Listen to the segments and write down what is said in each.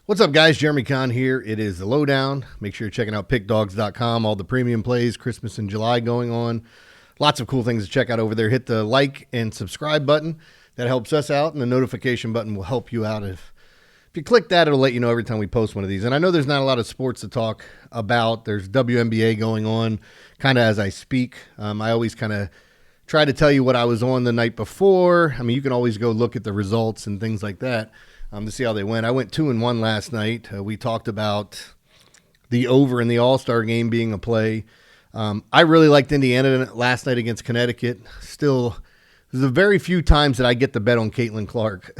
What's up, guys? Jeremy Conn here. It is the Lowdown. Make sure you're checking out Pickdawgz.com. All the premium plays, Christmas in July going on. Lots of cool things to check out over there. Hit the like and subscribe button. That helps us out, and the notification button will help you out. If you click that, it'll let you know every time we post one of these. And I know there's not a lot of sports to talk about. There's WNBA going on kind of as I speak. I always kind of try to tell you what I was on the night before. I mean, you can always go look at the results and things like that. To see how they went. I went 2-1 last night. We talked about the over in the All-Star game being a play. I really liked Indiana last night against Connecticut. Still, there's a very few times that I get the bet on Caitlin Clark.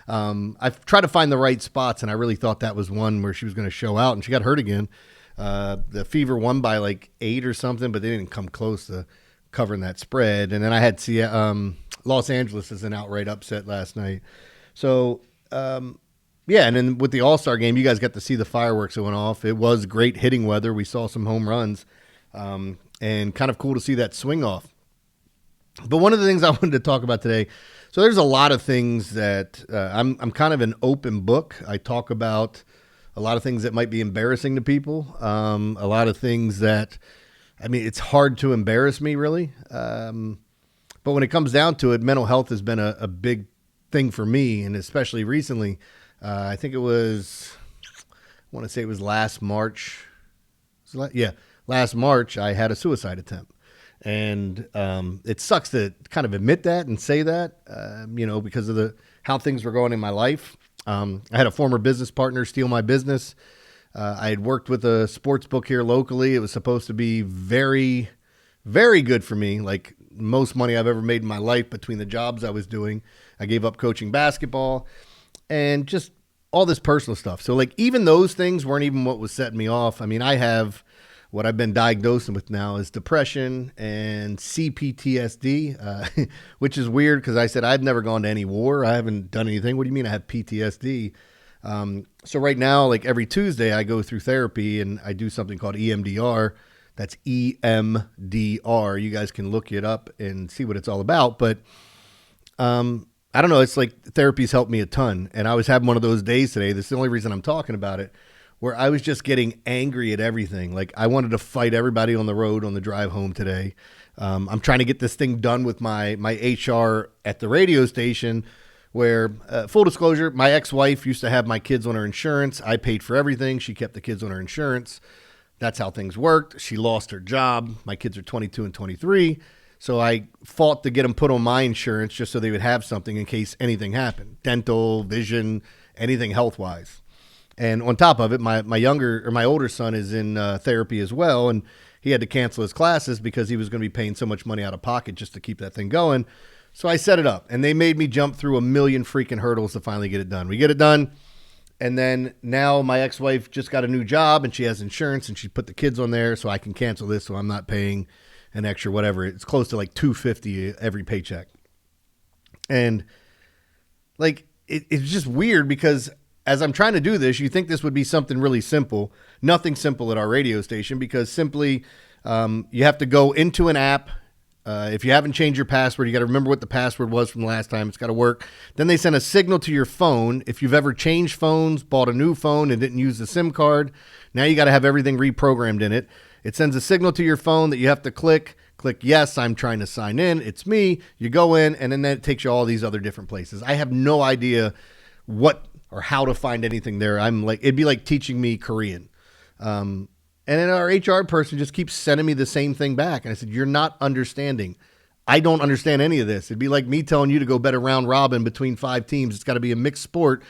I've tried to find the right spots, and I really thought that was one where she was going to show out, and she got hurt again. The Fever won by like 8 or something, but they didn't come close to covering that spread. And then I had Los Angeles as an outright upset last night. So, yeah, and then with the All-Star game, you guys got to see the fireworks that went off. It was great hitting weather. We saw some home runs, and kind of cool to see that swing off. But one of the things I wanted to talk about today, so there's a lot of things that I'm kind of an open book. I talk about a lot of things that might be embarrassing to people, a lot of things that, I mean, it's hard to embarrass me, really. But when it comes down to it, mental health has been a big thing for me, and especially recently. I think it was, I want to say it was last March. Last March I had a suicide attempt, and it sucks to kind of admit that and say that, because of how things were going in my life. I had a former business partner steal my business. I had worked with a sports book here locally. It was supposed to be very, very good for me, like most money I've ever made in my life between the jobs I was doing. I gave up coaching basketball and just all this personal stuff. So like even those things weren't even what was setting me off. I mean, I have what I've been diagnosed with now is depression and CPTSD, which is weird because I said I've never gone to any war. I haven't done anything. What do you mean I have PTSD? So right now, like every Tuesday, I go through therapy and I do something called EMDR. That's EMDR. You guys can look it up and see what it's all about. But I don't know. It's like therapy's helped me a ton. And I was having one of those days today. This is the only reason I'm talking about it, where I was just getting angry at everything. Like I wanted to fight everybody on the road on the drive home today. I'm trying to get this thing done with my HR at the radio station where, full disclosure, my ex-wife used to have my kids on her insurance. I paid for everything. She kept the kids on her insurance. That's how things worked. She lost her job. My kids are 22 and 23. So I fought to get them put on my insurance just so they would have something in case anything happened. Dental, vision, anything health-wise. And on top of it, my older son is in therapy as well, and he had to cancel his classes because he was going to be paying so much money out of pocket just to keep that thing going. So I set it up, and they made me jump through a million freaking hurdles to finally get it done. We get it done. And then now my ex-wife just got a new job and she has insurance and she put the kids on there so I can cancel this so I'm not paying an extra whatever. It's close to like $250 every paycheck. And like it's just weird because as I'm trying to do this, you think this would be something really simple. Nothing simple at our radio station because simply you have to go into an app. If you haven't changed your password, you got to remember what the password was from the last time. It's got to work. Then they send a signal to your phone. If you've ever changed phones, bought a new phone and didn't use the SIM card, now you got to have everything reprogrammed in it. It sends a signal to your phone that you have to click yes, I'm trying to sign in. It's me. You go in, and then it takes you all these other different places. I have no idea what or how to find anything there. It'd be like teaching me Korean. And then our HR person just keeps sending me the same thing back. And I said, you're not understanding. I don't understand any of this. It'd be like me telling you to go bet a round robin between 5 teams. It's got to be a mixed sport.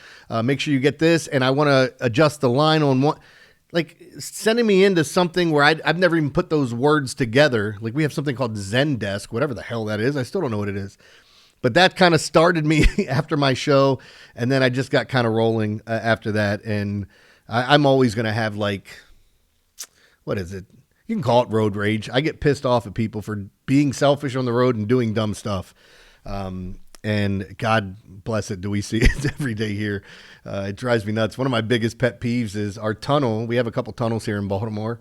Make sure you get this. And I want to adjust the line on one. Like sending me into something where I've never even put those words together. Like we have something called Zendesk, whatever the hell that is. I still don't know what it is. But that kind of started me after my show. And then I just got kind of rolling after that. And I'm always going to have like, what is it? You can call it road rage. I get pissed off at people for being selfish on the road and doing dumb stuff. And God bless it, do we see it every day here. It drives me nuts. One of my biggest pet peeves is our tunnel. We have a couple tunnels here in Baltimore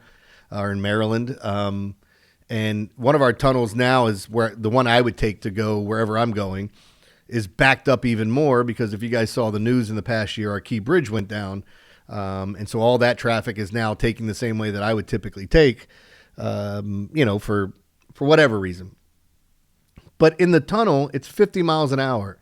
or in Maryland. And one of our tunnels now is where the one I would take to go wherever I'm going. is backed up even more because if you guys saw the news in the past year, our key bridge went down. And so all that traffic is now taking the same way that I would typically take, for whatever reason. But in the tunnel, it's 50 miles an hour.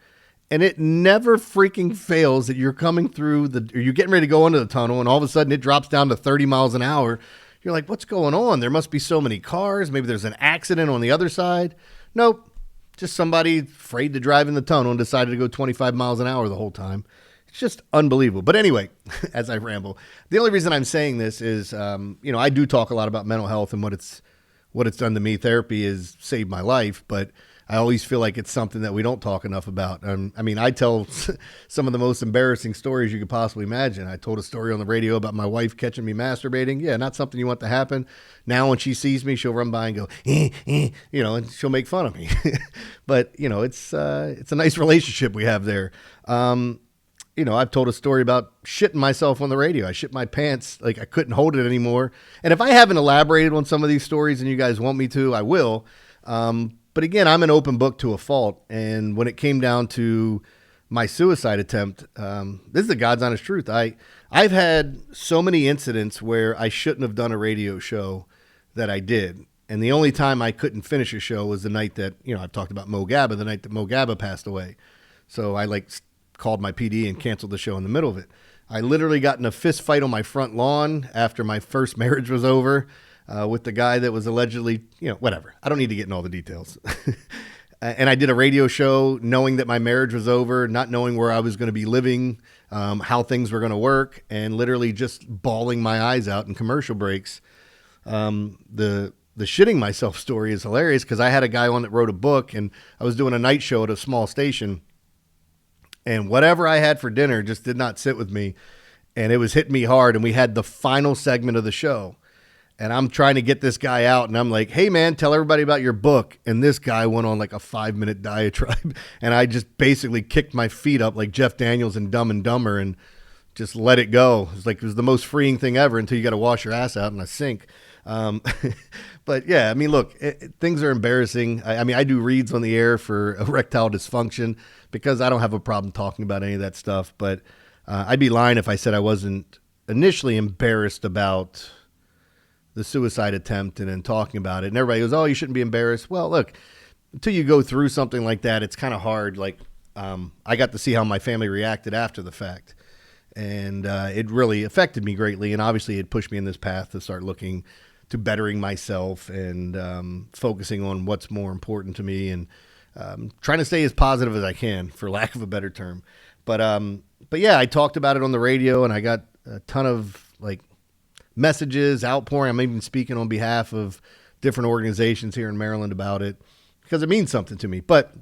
And it never freaking fails that you're coming through or you're getting ready to go into the tunnel, and all of a sudden it drops down to 30 miles an hour. You're like, what's going on? There must be so many cars. Maybe there's an accident on the other side. Nope. Just somebody afraid to drive in the tunnel and decided to go 25 miles an hour the whole time. It's just unbelievable. But anyway, as I ramble, the only reason I'm saying this is, I do talk a lot about mental health and what it's done to me. Therapy has saved my life, but I always feel like it's something that we don't talk enough about. I tell some of the most embarrassing stories you could possibly imagine. I told a story on the radio about my wife catching me masturbating. Yeah, not something you want to happen. Now when she sees me, she'll run by and go, and she'll make fun of me. But, it's a nice relationship we have there. I've told a story about shitting myself on the radio. I shit my pants, like I couldn't hold it anymore. And if I haven't elaborated on some of these stories and you guys want me to, I will. But again, I'm an open book to a fault. And when it came down to my suicide attempt, this is the God's honest truth. I've had so many incidents where I shouldn't have done a radio show that I did. And the only time I couldn't finish a show was the night that, I've talked about Mo Gabba, the night that Mo Gabba passed away. So I called my PD and canceled the show in the middle of it. I literally got in a fist fight on my front lawn after my first marriage was over. With the guy that was allegedly, whatever. I don't need to get in all the details. And I did a radio show knowing that my marriage was over, not knowing where I was going to be living, how things were going to work, and literally just bawling my eyes out in commercial breaks. The shitting myself story is hilarious because I had a guy on that wrote a book, and I was doing a night show at a small station, and whatever I had for dinner just did not sit with me, and it was hitting me hard, and we had the final segment of the show. And I'm trying to get this guy out, and I'm like, hey, man, tell everybody about your book. And this guy went on like a 5-minute diatribe, and I just basically kicked my feet up like Jeff Daniels in Dumb and Dumber and just let it go. It was the most freeing thing ever until you got to wash your ass out in a sink. But, yeah, look, things are embarrassing. I do reads on the air for erectile dysfunction because I don't have a problem talking about any of that stuff. But I'd be lying if I said I wasn't initially embarrassed about the suicide attempt and then talking about it. And everybody goes, oh, you shouldn't be embarrassed. Well, look, until you go through something like that, it's kind of hard. I got to see how my family reacted after the fact. And it really affected me greatly. And obviously it pushed me in this path to start looking to bettering myself and focusing on what's more important to me and trying to stay as positive as I can, for lack of a better term. But yeah, I talked about it on the radio and I got a ton of messages, outpouring. I'm even speaking on behalf of different organizations here in Maryland about it because it means something to me. But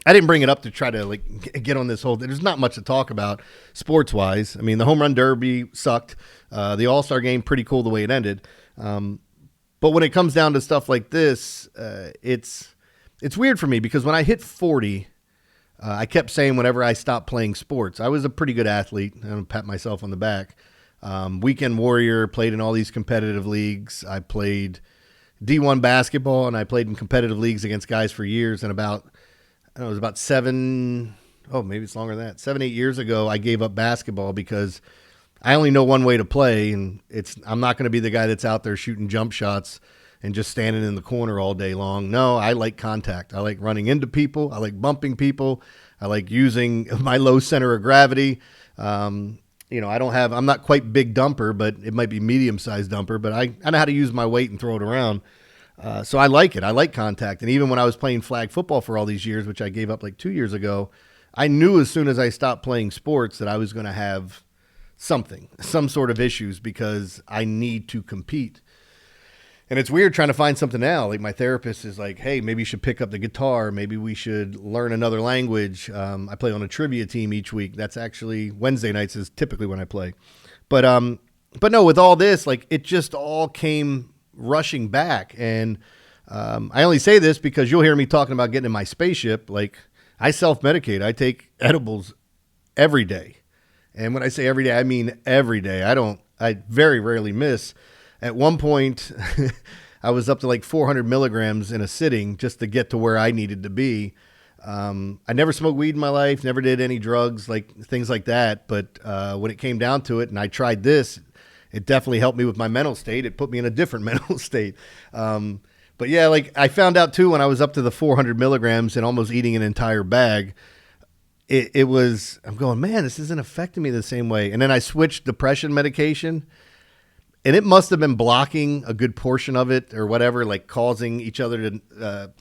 I didn't bring it up to try to get on this whole thing. There's not much to talk about sports wise. The home run derby sucked. The All-Star game, pretty cool the way it ended. But when it comes down to stuff like this, it's weird for me because when I hit 40, I kept saying whenever I stopped playing sports, I was a pretty good athlete. I don't pat myself on the back. Weekend warrior, played in all these competitive leagues. I played D1 basketball and I played in competitive leagues against guys for years. And it was about 7, maybe it's longer than that. 7, 8 years ago, I gave up basketball because I only know one way to play. And I'm not going to be the guy that's out there shooting jump shots and just standing in the corner all day long. No, I like contact. I like running into people. I like bumping people. I like using my low center of gravity. I'm not quite big dumper, but it might be medium-sized dumper, but I know how to use my weight and throw it around. So I like it. I like contact. And even when I was playing flag football for all these years, which I gave up 2 years ago, I knew as soon as I stopped playing sports that I was going to have some sort of issues because I need to compete. And it's weird trying to find something now. My therapist is like, hey, maybe you should pick up the guitar. Maybe we should learn another language. I play on a trivia team each week. That's actually Wednesday nights is typically when I play. But no, with all this, it just all came rushing back. And I only say this because you'll hear me talking about getting in my spaceship. I self-medicate. I take edibles every day. And when I say every day, I mean every day. I very rarely miss. At one point, I was up to 400 milligrams in a sitting just to get to where I needed to be. I never smoked weed in my life, never did any drugs, like things like that. But when it came down to it and I tried this, it definitely helped me with my mental state. It put me in a different mental state. But yeah, like I found out too, when I was up to the 400 milligrams and almost eating an entire bag, it was, I'm going, man, this isn't affecting me the same way. And then I switched depression medication, and it must have been blocking a good portion of it or whatever, like causing each other to,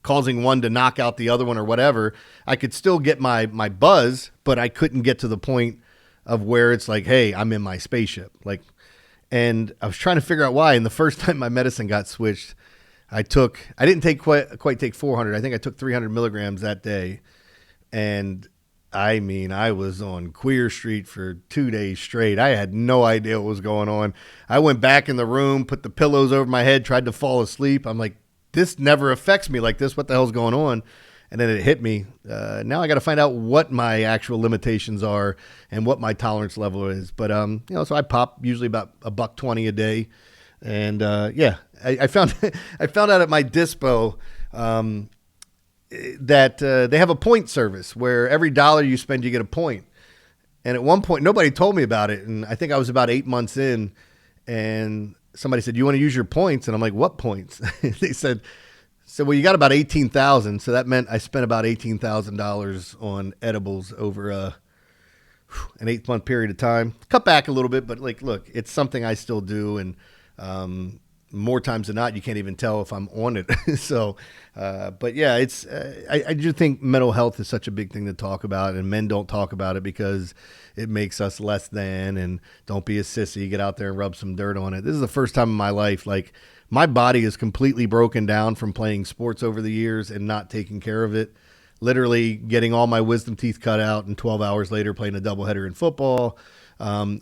causing one to knock out the other one or whatever. I could still get my buzz, but I couldn't get to the point of where it's like, hey, I'm in my spaceship. Like, and I was trying to figure out why. And the first time my medicine got switched, I didn't take quite take 400. I think I took 300 milligrams that day. And I mean, I was on Queer Street for 2 days straight. I had no idea what was going on. I went back in the room, put the pillows over my head, tried to fall asleep. I'm like, this never affects me like this. What the hell's going on? And then it hit me. Now I got to find out what my actual limitations are and what my tolerance level is. But, so I pop usually about $1.20 a day. And, I found out at my dispo, that they have a point service where every dollar you spend, you get a point. And at one point, nobody told me about it. And I think I was about 8 months in, and somebody said, you want to use your points? And I'm like, what points? They said, well, you got about 18,000. So that meant I spent about $18,000 on edibles over an 8-month period of time. Cut back a little bit, but like, look, it's something I still do. And, more times than not, you can't even tell if I'm on it. So, but yeah, it's, I do think mental health is such a big thing to talk about, and men don't talk about it because it makes us less than, and don't be a sissy, get out there and rub some dirt on it. This is the first time in my life, like my body is completely broken down from playing sports over the years and not taking care of it. Literally getting all my wisdom teeth cut out, and 12 hours later playing a doubleheader in football,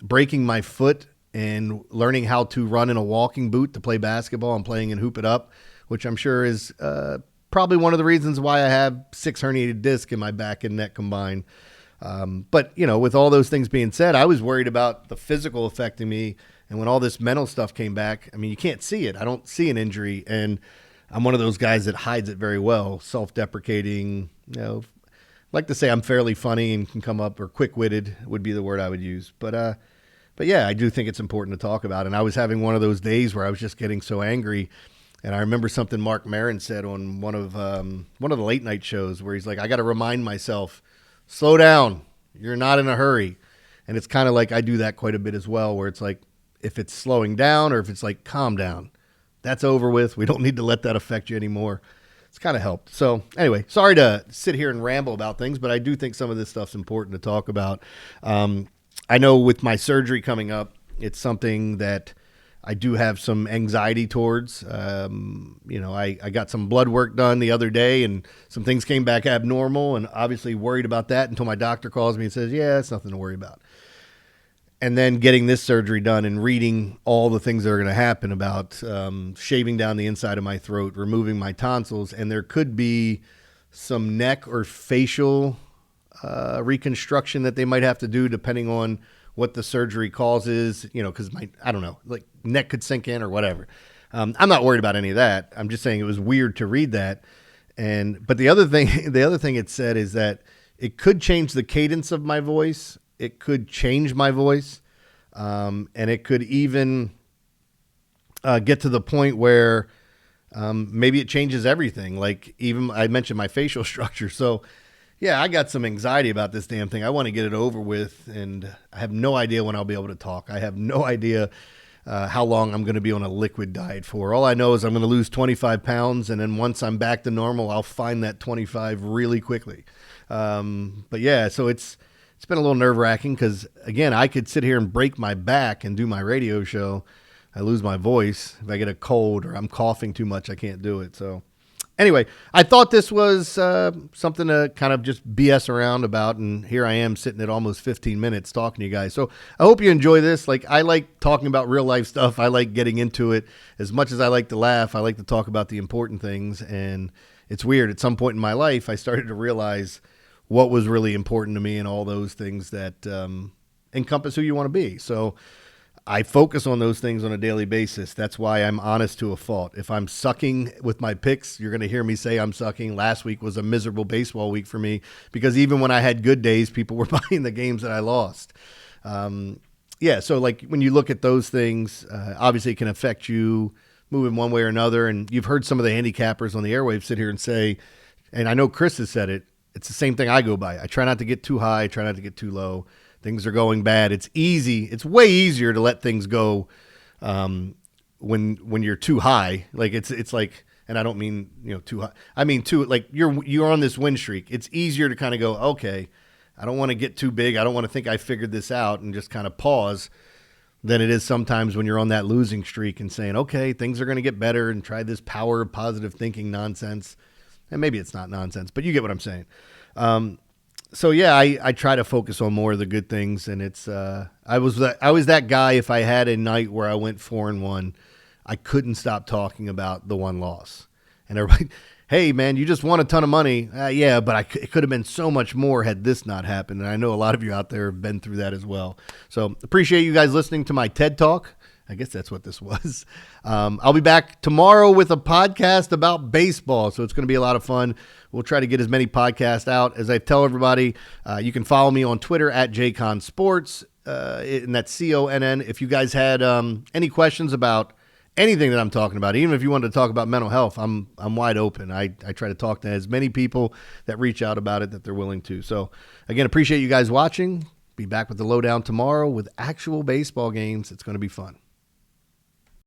breaking my foot and learning how to run in a walking boot to play basketball and playing and hoop it up, which I'm sure is probably one of the reasons why I have 6 herniated discs in my back and neck combined. But, with all those things being said, I was worried about the physical affecting me. And when all this mental stuff came back, I mean, you can't see it. I don't see an injury. And I'm one of those guys that hides it very well, self-deprecating. Like to say I'm fairly funny and can come up, or quick-witted would be the word I would use. But yeah, I do think it's important to talk about. And I was having one of those days where I was just getting so angry. And I remember something Mark Maron said on one of the late night shows, where he's like, I got to remind myself, slow down. You're not in a hurry. And it's kind of like I do that quite a bit as well, where it's like, if it's slowing down or if it's like, calm down, that's over with. We don't need to let that affect you anymore. It's kind of helped. So anyway, sorry to sit here and ramble about things, but I do think some of this stuff's important to talk about. I know with my surgery coming up, it's something that I do have some anxiety towards. I got some blood work done the other day, and some things came back abnormal, and obviously worried about that until my doctor calls me and says, yeah, it's nothing to worry about. And then getting this surgery done and reading all the things that are going to happen about shaving down the inside of my throat, removing my tonsils, and there could be some neck or facial reconstruction that they might have to do depending on what the surgery causes, because I don't know, like neck could sink in or whatever. I'm not worried about any of that. I'm just saying it was weird to read that. But the other thing it said is that it could change the cadence of my voice. It could change my voice. And it could even get to the point where maybe it changes everything. Like even I mentioned my facial structure. So yeah, I got some anxiety about this damn thing. I want to get it over with, and I have no idea when I'll be able to talk. I have no idea how long I'm going to be on a liquid diet for. All I know is I'm going to lose 25 pounds, and then once I'm back to normal, I'll find that 25 really quickly. But yeah, so it's been a little nerve-wracking because, again, I could sit here and break my back and do my radio show. I lose my voice. If I get a cold or I'm coughing too much, I can't do it. So anyway, I thought this was something to kind of just BS around about, and here I am sitting at almost 15 minutes talking to you guys. So I hope you enjoy this. Like, I like talking about real life stuff. I like getting into it. As much as I like to laugh, I like to talk about the important things. And it's weird. At some point in my life, I started to realize what was really important to me and all those things that encompass who you want to be. So I focus on those things on a daily basis. That's why I'm honest to a fault. If I'm sucking with my picks, you're going to hear me say I'm sucking. Last week was a miserable baseball week for me because even when I had good days, people were buying the games that I lost. So like when you look at those things, obviously it can affect you moving one way or another. And you've heard some of the handicappers on the airwaves sit here and say, and I know Chris has said it, it's the same thing I go by. I try not to get too high, try not to get too low. Things are going bad. It's easy. It's way easier to let things go when you're too high. Like it's like, and I don't mean too high. I mean like you're on this win streak. It's easier to kind of go, okay, I don't want to get too big. I don't want to think I figured this out and just kind of pause. Than it is sometimes when you're on that losing streak and saying, okay, things are going to get better and try this power of positive thinking nonsense. And maybe it's not nonsense, but you get what I'm saying. I try to focus on more of the good things. And it's, I was that guy. If I had a night where I went 4-1, I couldn't stop talking about the one loss. And everybody, hey man, you just won a ton of money. Yeah, but it could have been so much more had this not happened. And I know a lot of you out there have been through that as well. So appreciate you guys listening to my TED Talk. I guess that's what this was. I'll be back tomorrow with a podcast about baseball. So it's going to be a lot of fun. We'll try to get as many podcasts out. As I tell everybody, you can follow me on Twitter at JConnSports, and that's CONN. If you guys had any questions about anything that I'm talking about, even if you wanted to talk about mental health, I'm wide open. I try to talk to as many people that reach out about it that they're willing to. So again, appreciate you guys watching. Be back with the Lowdown tomorrow with actual baseball games. It's going to be fun.